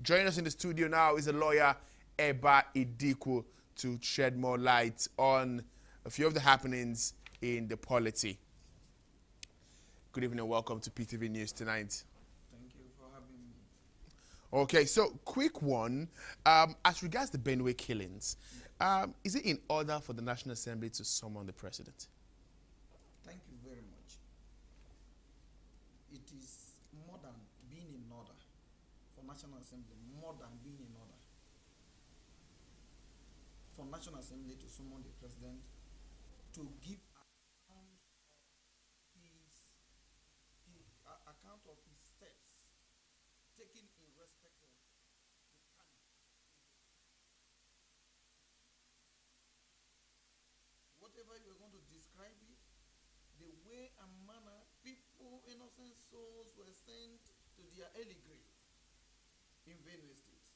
Joining us in the studio now is the lawyer Ebah Idikwu to shed more light on a few of the happenings in the polity. Good evening and welcome to PTV News tonight. Thank you for having me. Okay, so quick one. As regards the Benue killings, is it in order for the National Assembly to summon the president? Thank you very much. It is more than being in order for National Assembly, more than being in order for National Assembly to summon the president to give account of his steps taken in respect of the time. Whatever you are going to describe it, the way and manner people, innocent souls, were sent to their early grave in Benue State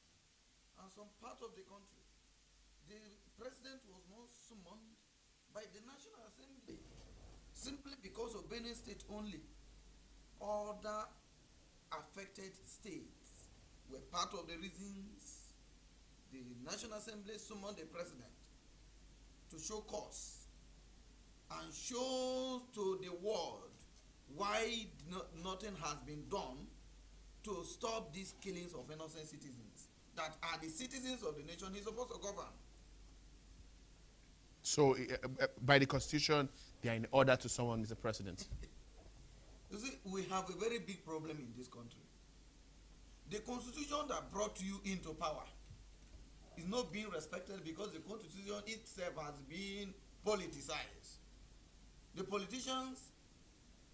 and some part of the country. The president was not summoned by the National Assembly simply because of Benue State only. Other affected states were part of the reasons the National Assembly summoned the president to show cause and show to the world why nothing has been done to stop these killings of innocent citizens that are the citizens of the nation he's supposed to govern. So, by the Constitution, they are in order to summon Mr. President. You see, we have a very big problem in this country. The Constitution that brought you into power is not being respected because the Constitution itself has been politicized. The politicians,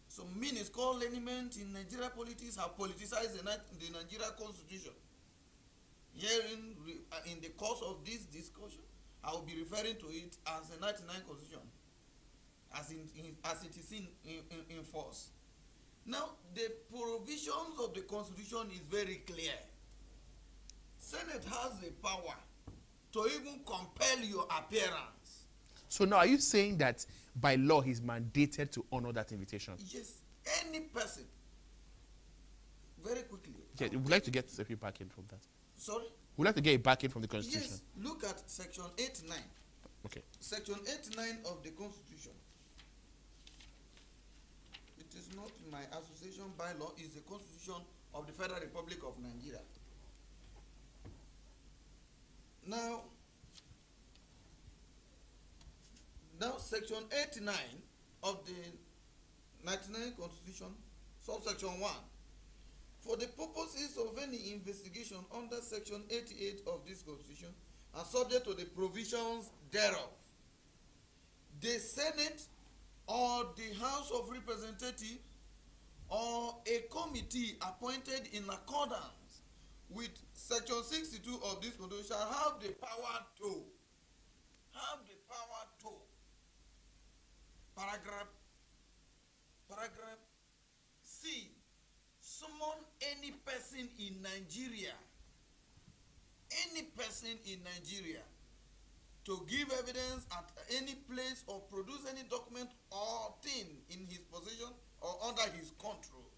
some minuscule element in Nigeria politics have politicized the Nigeria Constitution. Here in the course of this discussion, I will be referring to it as the 99 Constitution, as it is in force. Now, the provisions of the Constitution is very clear. Senate has the power to even compel your appearance. So now, are you saying that by law he's mandated to honor that invitation? Yes, any person. Very quickly. Yeah, we'd like to get a few back in from that. Sorry? We'd like to get it back in from the Constitution. Yes, look at Section 89. Okay. Section 89 of the Constitution. It is not my association bylaw, it's the Constitution of the Federal Republic of Nigeria. Now, Section 89 of the 99 Constitution, subsection 1. For the purposes of any investigation under Section 88 of this Constitution and subject to the provisions thereof, the Senate or the House of Representatives or a committee appointed in accordance with Section 62 of this Constitution shall have the power to paragraph C, summon any person in Nigeria to give evidence at any place or produce any document or thing in his possession or under his control,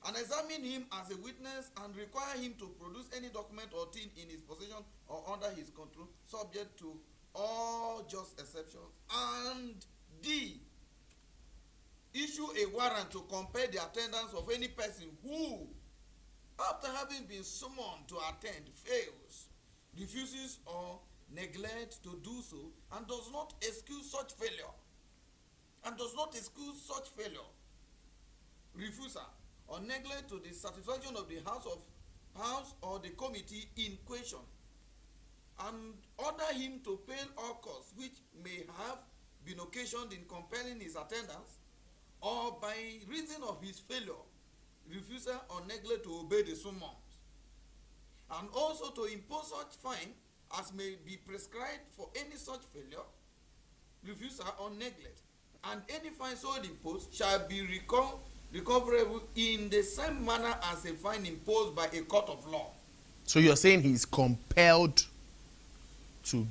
and examine him as a witness and require him to produce any document or thing in his possession or under his control, subject to all just exceptions, and D, issue a warrant to compel the attendance of any person who, after having been summoned to attend, fails, refuses or neglect to do so, and does not excuse such failure, refusal or neglect to the satisfaction of the House or the committee in question, and order him to pay all costs which may have been occasioned in compelling his attendance, or by reason of his failure, refusal or neglect to obey the summons, and also to impose such fine as may be prescribed for any such failure, refusal or neglect, and any fine so imposed shall be recoverable in the same manner as a fine imposed by a court of law. So you're saying he's compelled to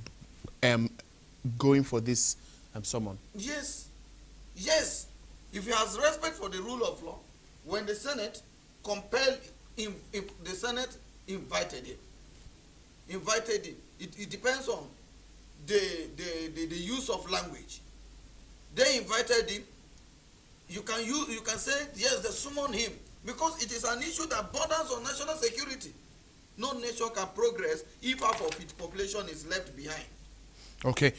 going for this summon? Yes. If he has respect for the rule of law, when the Senate compel him, if the Senate invited him. Invited him. It depends on the use of language. They invited him. You can say yes, they summoned him because it is an issue that borders on national security. No nation can progress if half of its population is left behind. Okay.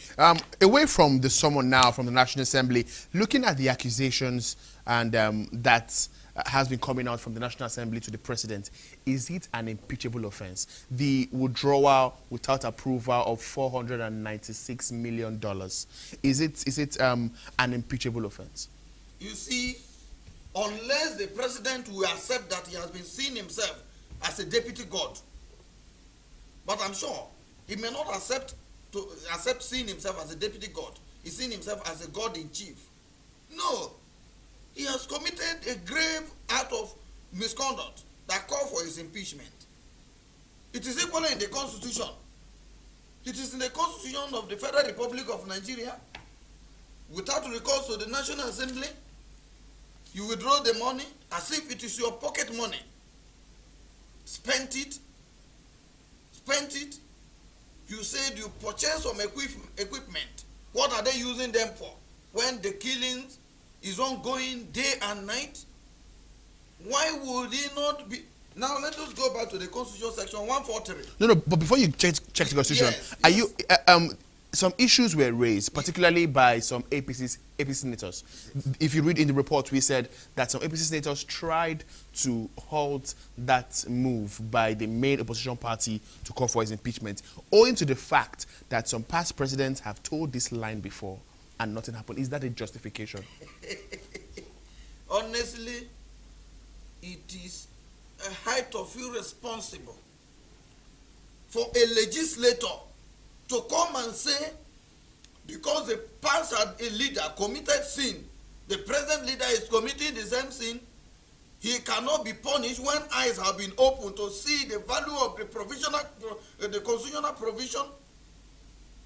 Away from the summon now from the National Assembly, looking at the accusations and that has been coming out from the National Assembly to the President, is it an impeachable offense? The withdrawal without approval of $496 million, is it an impeachable offense? You see, unless the President will accept that he has been seeing himself as a deputy God, but I'm sure he may not accept seeing himself as a deputy God. He's seeing himself as a God in chief. No. He has committed a grave act of misconduct that called for his impeachment. It is equally in the Constitution. It is in the Constitution of the Federal Republic of Nigeria. Without recourse to the National Assembly, you withdraw the money as if it is your pocket money. Spent it. You said you purchased some equipment. What are they using them for? When the killings is ongoing day and night? Why would it not be? Now let us go back to the Constitution section 143. No, but before you check the Constitution, Yes, are yes. you some issues were raised, particularly by some APC senators. If you read in the report, we said that some APC senators tried to halt that move by the main opposition party to call for his impeachment, owing to the fact that some past presidents have told this line before and nothing happened. Is that a justification? Honestly, it is a height of irresponsible for a legislator to come and say, because the past leader committed sin, the present leader is committing the same sin, he cannot be punished when eyes have been opened to see the value of the constitutional provision.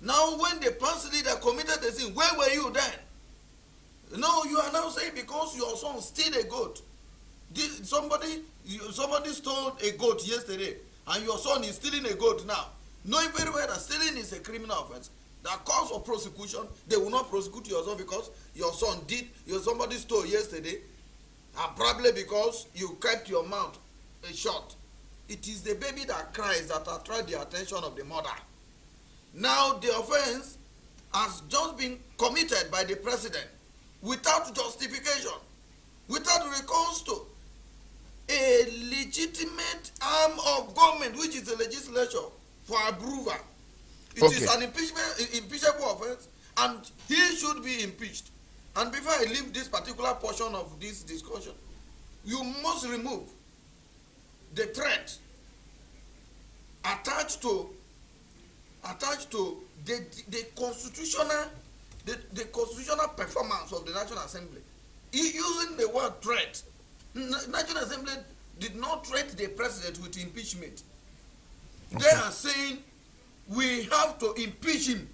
Now, when the past leader committed the sin, where were you then? No, you are now saying because your son stole a goat. Somebody stole a goat yesterday, and your son is stealing a goat now. Knowing very well that stealing is a criminal offense that calls for prosecution, they will not prosecute your son because your son somebody stole yesterday, and probably because you kept your mouth shut. It is the baby that cries that attracts the attention of the mother. Now the offense has just been committed by the president without justification, without recourse to a legitimate arm of government, which is the legislature, for approval. It is an impeachable offense, and he should be impeached. And before I leave this particular portion of this discussion, you must remove the threat attached to the constitutional performance of the National Assembly. Using the word threat, National Assembly did not threat the president with impeachment. Okay. They are saying we have to impeach him.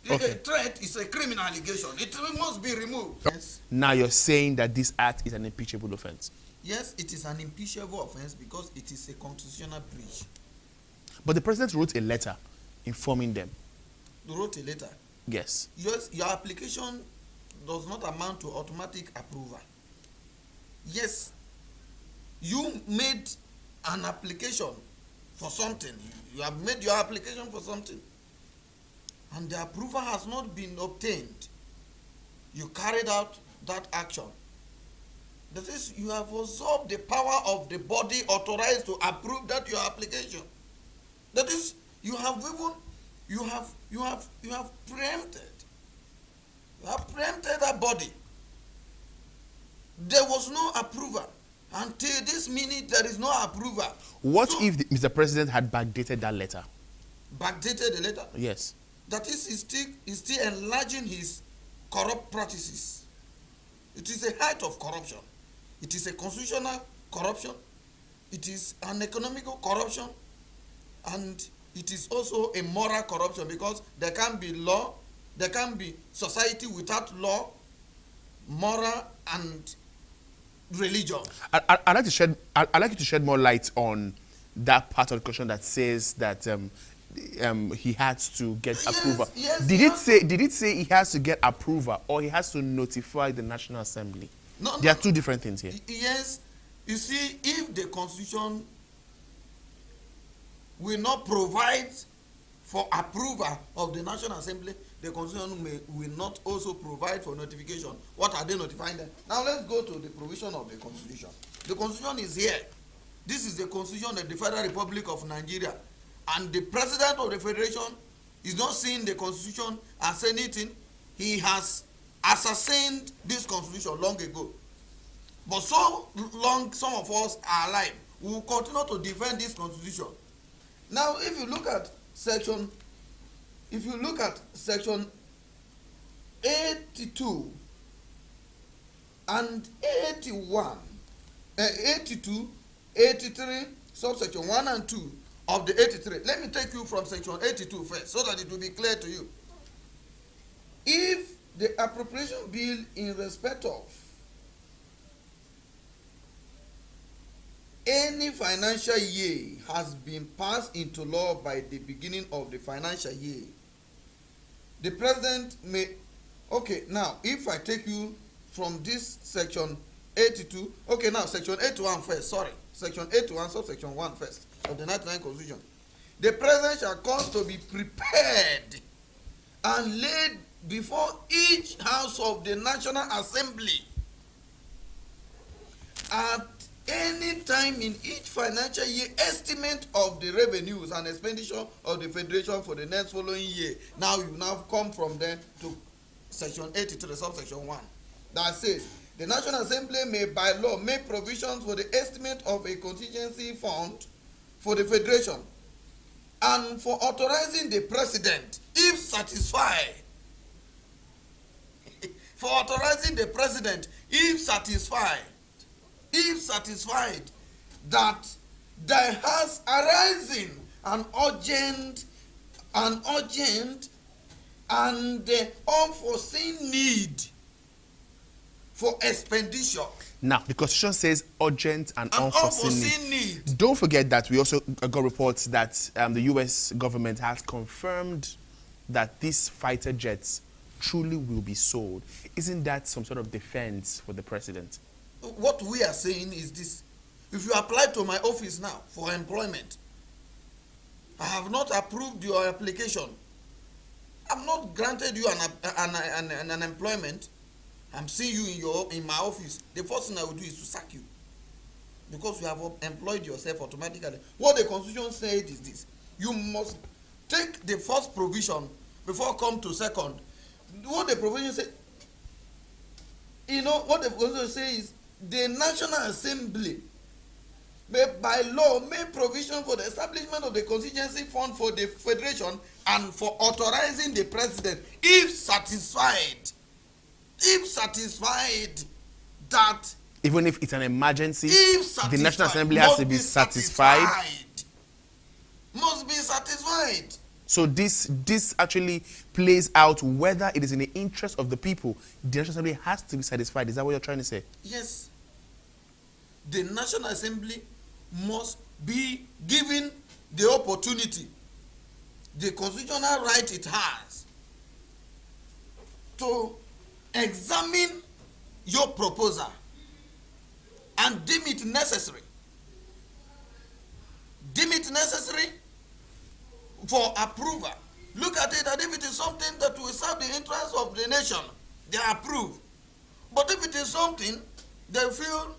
Okay. A threat is a criminal allegation. It must be removed. Yes. Now you're saying that this act is an impeachable offense. Yes, it is an impeachable offense because it is a constitutional breach. But the president wrote a letter informing them. They wrote a letter? Yes. Yes, your application does not amount to automatic approval. Yes, you made an application for something. You have made your application for something, and the approval has not been obtained. You carried out that action. That is, you have usurped the power of the body authorized to approve that your application. That is, you have preempted. You have preempted that body. There was no approval. Until this minute, there is no approval. What if Mr. President had backdated that letter? Backdated the letter? Yes. That is, he's still enlarging his corrupt practices. It is a height of corruption. It is a constitutional corruption. It is an economical corruption. And it is also a moral corruption because there can be law, there can be society without law, moral, and religion. I'd like you to shed more light on that part of the constitution that says that he has to get approval. Yes, Did it say he has to get approval or he has to notify the National Assembly? No, There are two different things here. Yes, you see, if the constitution will not provide for approval of the National Assembly, the constitution will not also provide for notification. What are they notifying them? Now let's go to the provision of the constitution. The constitution is here. This is the constitution of the Federal Republic of Nigeria. And the president of the federation is not seeing the constitution as anything. He has assassinated this constitution long ago. But so long some of us are alive, we will continue to defend this constitution. Now, if you look at section 82 and 81, 82, 83, subsection 1 and 2 of the 83. Let me take you from section 82 first, so that it will be clear to you. If the appropriation bill in respect of any financial year has been passed into law by the beginning of the financial year, the president may, okay, now if I take you from this section 82, okay, now section 81 first, sorry, section 81 subsection 1 first of the 99 Constitution. The president shall cause to be prepared and laid before each house of the National Assembly at any time in each financial year estimate of the revenues and expenditure of the federation for the next following year. Now you now come from there to section 83 subsection 1 that says the National Assembly may by law make provisions for the estimate of a contingency fund for the federation and for authorizing the president, if satisfied, for authorizing the president, if satisfied that there has arisen an urgent and unforeseen need for expenditure. Now, the Constitution says urgent and unforeseen need. Don't forget that we also got reports that the U.S. government has confirmed that these fighter jets truly will be sold. Isn't that some sort of defense for the president? What we are saying is this. If you apply to my office now for employment, I have not approved your application. I've not granted you an employment. I'm seeing you in my office. The first thing I will do is to sack you, because you have employed yourself automatically. What the Constitution said is this: you must take the first provision before come to second. What the provision say, what the Constitution says is the National Assembly may by law make provision for the establishment of the contingency fund for the federation and for authorizing the president, if satisfied that, even if it's an emergency, the National Assembly has to be satisfied. Must be satisfied. So this actually plays out whether it is in the interest of the people. The National Assembly has to be satisfied. Is that what you're trying to say? Yes. The National Assembly must be given the opportunity, the constitutional right it has, to examine your proposal and deem it necessary. Deem it necessary for approval. Look at it, and if it is something that will serve the interests of the nation, they approve. But if it is something they feel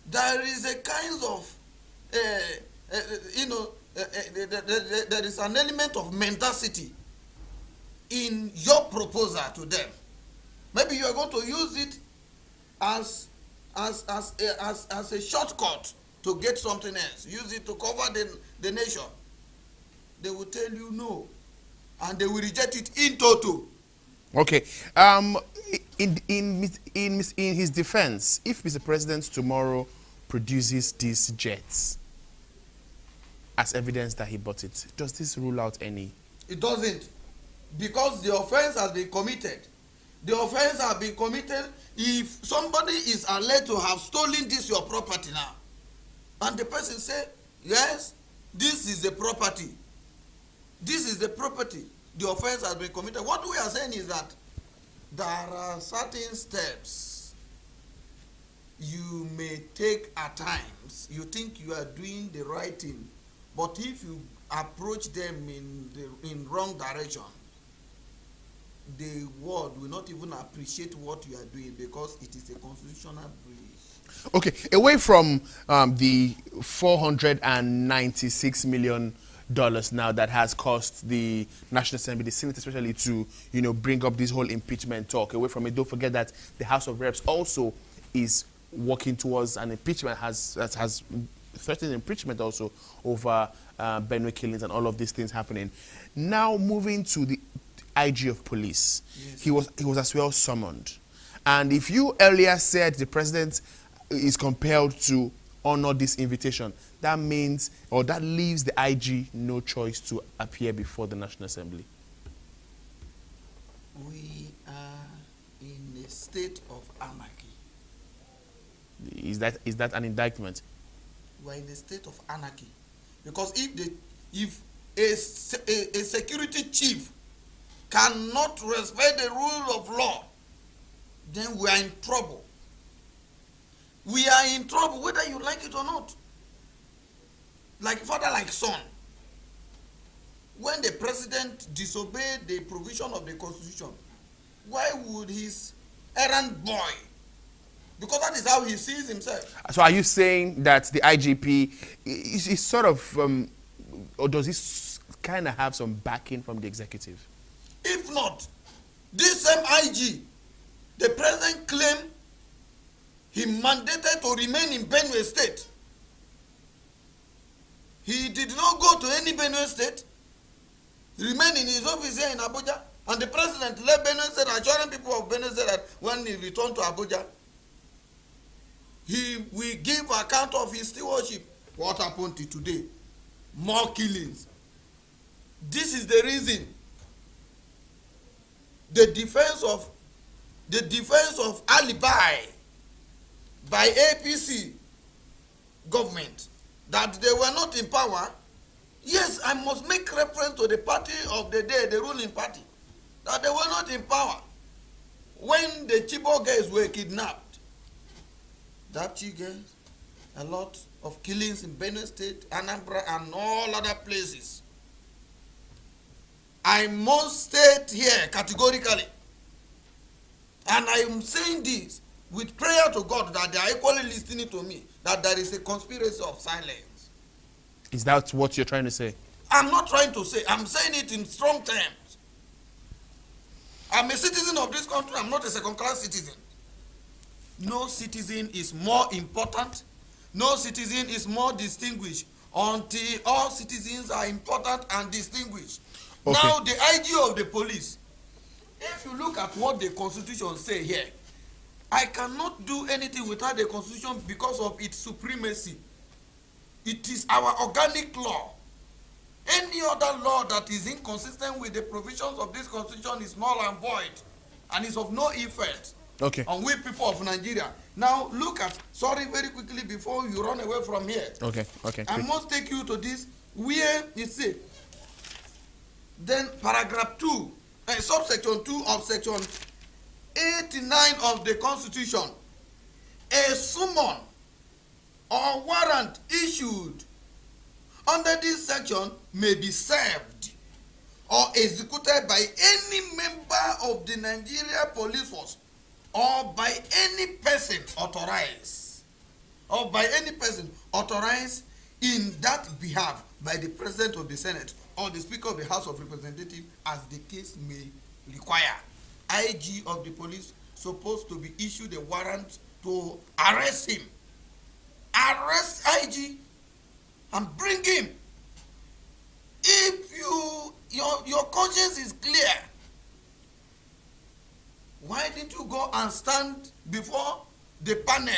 there is a kind of, there is an element of mendacity in your proposal to them. Maybe you are going to use it as a shortcut to get something else. Use it to cover the nation. They will tell you no, and they will reject it in toto. Okay. In his defense, if Mr. President tomorrow produces these jets as evidence that he bought it, does this rule out any? It doesn't, because the offense has been committed. The offense has been committed if somebody is alleged to have stolen this your property now, and the person say, yes, This is the property. This is the property. The offense has been committed. What we are saying is that there are certain steps you may take at times. You think you are doing the right thing, but if you approach them in wrong direction, the world will not even appreciate what you are doing because it is a constitutional breach. Okay, away from the $496 million now that has cost the National Assembly, the Senate especially, to bring up this whole impeachment talk. Away from it, don't forget that the House of Reps also is working towards an impeachment, has threatened impeachment also over Benue killings and all of these things happening. Now moving to the IG of police, yes. He was as well summoned, and if you earlier said the president is compelled to honor this invitation, that means, or that leaves the IG no choice to appear before the National Assembly. We are in a state of anarchy. Is that an indictment? We are in a state of anarchy because if a security chief cannot respect the rule of law, then we are in trouble. We are in trouble whether you like it or not. Like father, like son. When the president disobeyed the provision of the Constitution, why would his errand boy? Because that is how he sees himself. So are you saying that the IGP is sort of, or does he kind of have some backing from the executive? If not, this same IG, the president claimed he mandated to remain in Benue State. He did not go to any Benue State. He remained in his office here in Abuja. And the president left Benue State, assuring people of Benue State that when he returned to Abuja, he will give account of his stewardship. What happened to today? More killings. This is the reason. The defense of alibi by APC government that they were not in power. Yes, I must make reference to the party of the day, the ruling party, that they were not in power when the Chibok girls were kidnapped. That girls, a lot of killings in Benue State, Anambra, and all other places. I must state here categorically, and I am saying this with prayer to God that they are equally listening to me, that there is a conspiracy of silence. Is that what you're trying to say? I'm not trying to say. I'm saying it in strong terms. I'm a citizen of this country. I'm not a second-class citizen. No citizen is more important. No citizen is more distinguished until all citizens are important and distinguished. Okay. Now, the IG of the police, if you look at what the Constitution say here, I cannot do anything without the Constitution because of its supremacy. It is our organic law. Any other law that is inconsistent with the provisions of this Constitution is null and void and is of no effect on we people of Nigeria. Now, look at, sorry, very quickly before you run away from here. Okay. I must take you to this where it says, then paragraph 2, subsection 2 of section 89 of the Constitution, a summon or warrant issued under this section may be served or executed by any member of the Nigeria Police Force or by any person authorized in that behalf by the President of the Senate or the Speaker of the House of Representatives as the case may require. IG of the police supposed to be issued a warrant to arrest him. Arrest IG and bring him. If your conscience is clear, why didn't you go and stand before the panel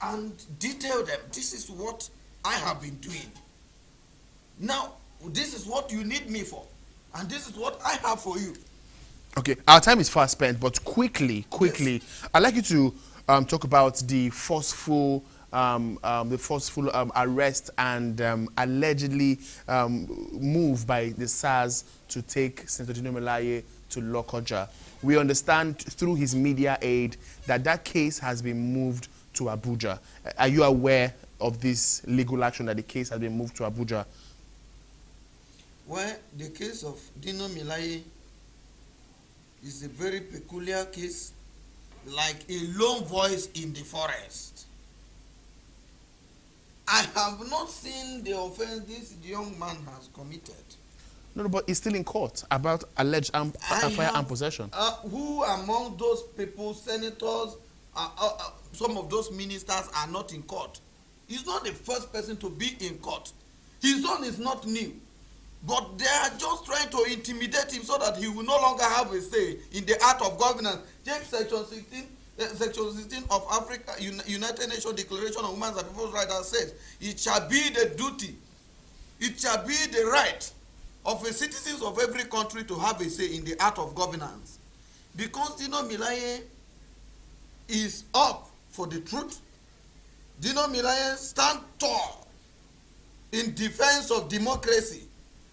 and detail them? This is what I have been doing. Now, this is what you need me for, and this is what I have for you. Okay, our time is fast spent, but quickly, yes. I'd like you to talk about the forceful the forceful arrest and allegedly move by the SARS to take Senator Dino Melaye to Lokoja. We understand through his media aid that that case has been moved to Abuja. Are you aware of this legal action that the case has been moved to Abuja? Well, the case of Dino Melaye is a very peculiar case, like a lone voice in the forest. I have not seen the offense this young man has committed. No, but he's still in court about alleged firearm possession. Who among those people, senators, some of those ministers are not in court? He's not the first person to be in court. His own is not new. But they are just trying to intimidate him so that he will no longer have a say in the art of governance. Take Section 16 of Africa, United Nations Declaration on Human and People's Rights says, it shall be the duty, it shall be the right of the citizens of every country to have a say in the art of governance. Because Dino Melaye is up for the truth, Dino Melaye stands tall in defense of democracy.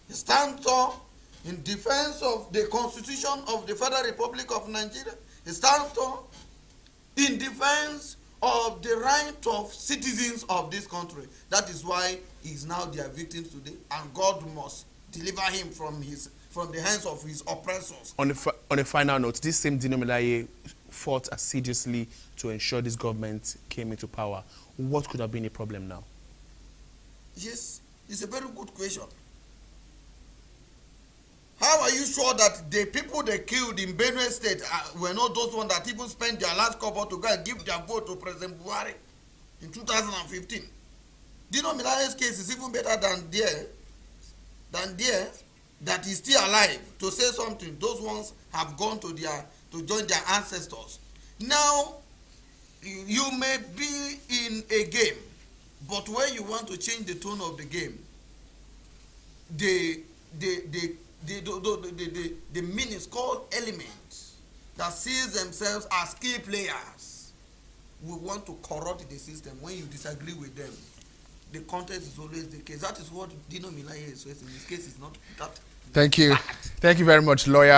He stands tall in defense of the Constitution of the Federal Republic of Nigeria. He stands tall in defense of the right of citizens of this country. That is why he is now their victim today, and God must deliver him from the hands of his oppressors. On a final note, this same Dino Melaye fought assiduously to ensure this government came into power. What could have been a problem now? Yes, it's a very good question. How are you sure that the people they killed in Benue State were not those ones that even spent their last couple to go and give their vote to President Buhari in 2015? Dino Melaye's case is even better than theirs, that is still alive to say something. Those ones have gone to join their ancestors. Now, you may be in a game, but when you want to change the tone of the game, the meanings called elements that sees themselves as key players will want to corrupt the system. When you disagree with them, the context is always the case. That is what Dino Melaye is facing. His case is not that. Thank you. Thank you very much, lawyer.